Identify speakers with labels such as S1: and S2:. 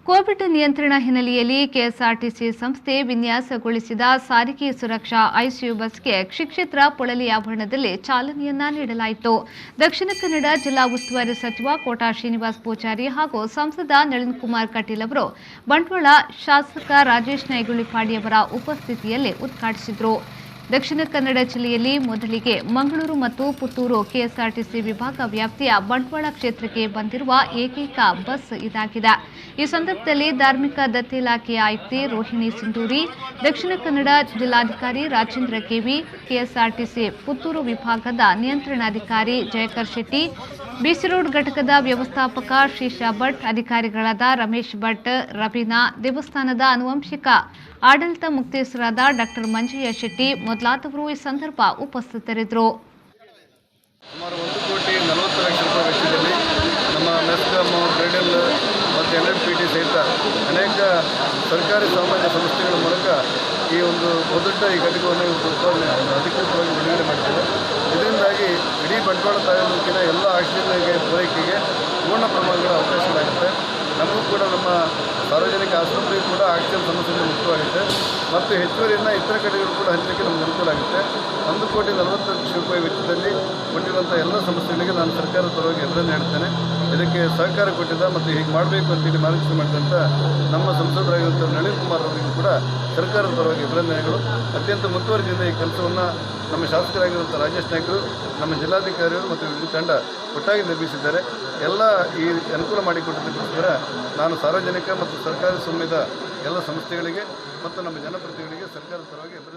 S1: Covid ನಿಯಂತ್ರಣ ಹಿನ್ನೆಲೆಯಲ್ಲಿ KSRTC ಸಂಸ್ಥೆ ವಿನ್ಯಾಸಗೊಳಿಸಿದ ಸಾರಿಗೆ ಸುರಕ್ಷಾ ಐಸಿಯು ಬಸ್ಗೆ ಕ್ಷೇತ್ರ ಪೊಳಲಿ ಅವರಣದಲ್ಲಿ ಚಾಲನೆಯನ್ನ ನೀಡಲಾಯಿತು. ದಕ್ಷಿಣ ಕನ್ನಡ ಜಿಲ್ಲಾ ಉಸ್ತುವಾರಿ ಸಚಿವ ಕೋಟಾ ಶ್ರೀನಿವಾಸ ಪೂಜಾರಿ ಹಾಗೂ ಸಂಸದ ನಳಿನ್ ಕುಮಾರ್ ಕಟೀಲ್ ಅವರು ಬಂಟ್ವಾಳ ಶಾಸಕ ರಾಜೇಶ್ ನಾಯ್ಗುಳಿಪಾಡಿ ಅವರ ಉಪಸ್ಥಿತಿಯಲ್ಲಿ ಉದ್ಘಾಟಿಸಿದರು. ದಕ್ಷಿಣ ಕನ್ನಡ ಜಿಲ್ಲೆಯಲ್ಲಿ ಮೊದಲಿಗೆ ಮಂಗಳೂರು ಮತ್ತು ಪುತ್ತೂರು ಕೆಎಸ್ಆರ್ಟಿಸಿ ವಿಭಾಗ ವ್ಯಾಪ್ತಿಯ ಬಂಟ್ವಾಳ ಕ್ಷೇತ್ರಕ್ಕೆ ಬಂದಿರುವ ಏಕೈಕ ಬಸ್ ಇದಾಗಿದೆ. ಈ ಸಂದರ್ಭದಲ್ಲಿ ಧಾರ್ಮಿಕ ದತ್ತಿ ಇಲಾಖೆಯ ಆಯುಕ್ತೆ ರೋಹಿಣಿ ಸಿಂಧೂರಿ, ದಕ್ಷಿಣ ಕನ್ನಡ ಜಿಲ್ಲಾಧಿಕಾರಿ ರಾಜೇಂದ್ರ ಕೆವಿ, ಕೆಎಸ್ಆರ್ಟಿಸಿ ಪುತ್ತೂರು ವಿಭಾಗದ ನಿಯಂತ್ರಣಾಧಿಕಾರಿ ಜಯಕರ್ ಶೆಟ್ಟಿ, ಬಿಸಿ ರೋಡ್ ಘಟಕದ ವ್ಯವಸ್ಥಾಪಕ ಶ್ರೀಶಾ ಭಟ್, ಅಧಿಕಾರಿಗಳಾದ ರಮೇಶ್ ಭಟ್, ರವೀನಾ, ದೇವಸ್ಥಾನದ ಆನುವಂಶಿಕ ಆಡಳಿತ ಮುಕ್ತೇಸರಾದ ಡಾಕ್ಟರ್ ಮಂಜಯ್ಯ ಶೆಟ್ಟಿ ಮೊದಲಾದವರು ಈ ಸಂದರ್ಭ ಉಪಸ್ಥಿತರಿದ್ದರು.
S2: ಸುಮಾರು 1,40,00,000 ವೆಚ್ಚದಲ್ಲಿ ನಮ್ಮ ಮೆಸ್ಕಾಂ, ಕ್ರೆಡೆಲ್ ಮತ್ತು NFPT ಸಹಿತ ಅನೇಕ ಸರ್ಕಾರಿ ಸಾಮಾಜಿಕ ಸಂಸ್ಥೆಗಳ ಮೂಲಕ ಈ ಒಂದು ಬಹುದೊಡ್ಡ ಈ ಘಟಕವನ್ನು ಅಧಿಕೃತವಾಗಿ ಬಿಡುಗಡೆ ಮಾಡ್ತೇವೆ. ಇದರಿಂದಾಗಿ ಇಡೀ ಬಂಟ್ವಾಳ ತಾಲೂಕಿನ ಎಲ್ಲ ಆಕ್ಸಿಜನ್ ಪೂರೈಕೆಗೆ ಪೂರ್ಣ ಪ್ರಮಾಣದ ಅವಕಾಶಗಳಾಗುತ್ತೆ. ನಮಗೂ ಕೂಡ ನಮ್ಮ ಸಾರ್ವಜನಿಕ ಆಸ್ಪತ್ರೆಗೂ ಕೂಡ ಆಕ್ಸಿಜನ್ ಸಮಸ್ಯೆಯಿಂದ ಮುಕ್ತವಾಗುತ್ತೆ ಮತ್ತು ಹೆಚ್ಚುವರಿಯನ್ನು ಇತರ ಕಡೆಗಳು ಕೂಡ ಹಂಚಲಿಕ್ಕೆ ನಮಗೆ ಅನುಕೂಲ ಆಗುತ್ತೆ. 1,40,00,000 ವೆಚ್ಚದಲ್ಲಿ ಕೊಟ್ಟಿರುವಂಥ ಎಲ್ಲ ಸಮಸ್ಯೆಗಳಿಗೆ ನಾನು ಸರ್ಕಾರದ ಪರವಾಗಿ ಎದುರನ್ನು ಹೇಳ್ತೇನೆ. ಇದಕ್ಕೆ ಸಹಕಾರ ಕೊಟ್ಟಿದ್ದ ಮತ್ತು ಹೀಗೆ ಮಾಡಬೇಕು ಅಂತೇಳಿ ಮಾರ್ಗದರ್ಶನ ಮಾಡಿದಂಥ ನಮ್ಮ ಸಂಸದರಾಗಿರುವಂಥ ನಳಿನ್ ಕುಮಾರ್ ಅವರಿಗೂ ಕೂಡ ಸರ್ಕಾರದ ಪರವಾಗಿ ಅಭಿನಂದನೆಗಳು. ಅತ್ಯಂತ ಮುತುವರ್ಜಿಯಿಂದ ಈ ಕೆಲಸವನ್ನು ನಮ್ಮ ಶಾಸಕರಾಗಿರುವಂಥ ರಾಜೇಶ್ ನಾಯ್ಕರು, ನಮ್ಮ ಜಿಲ್ಲಾಧಿಕಾರಿಗಳು ಮತ್ತು ಇಡೀ ತಂಡ ಒಟ್ಟಾಗಿ ನಿರ್ಮಿಸಿದ್ದಾರೆ. ಎಲ್ಲ ಈ ಅನುಕೂಲ ಮಾಡಿಕೊಟ್ಟಿದ್ದಕ್ಕೋಸ್ಕರ ನಾನು ಸಾರ್ವಜನಿಕ ಮತ್ತು ಸರ್ಕಾರಿ ಸ್ವಾಮ್ಯದ ಎಲ್ಲ ಸಂಸ್ಥೆಗಳಿಗೆ ಮತ್ತು ನಮ್ಮ ಜನಪ್ರತಿನಿಧಿಗಳಿಗೆ ಸರ್ಕಾರದ ಪರವಾಗಿ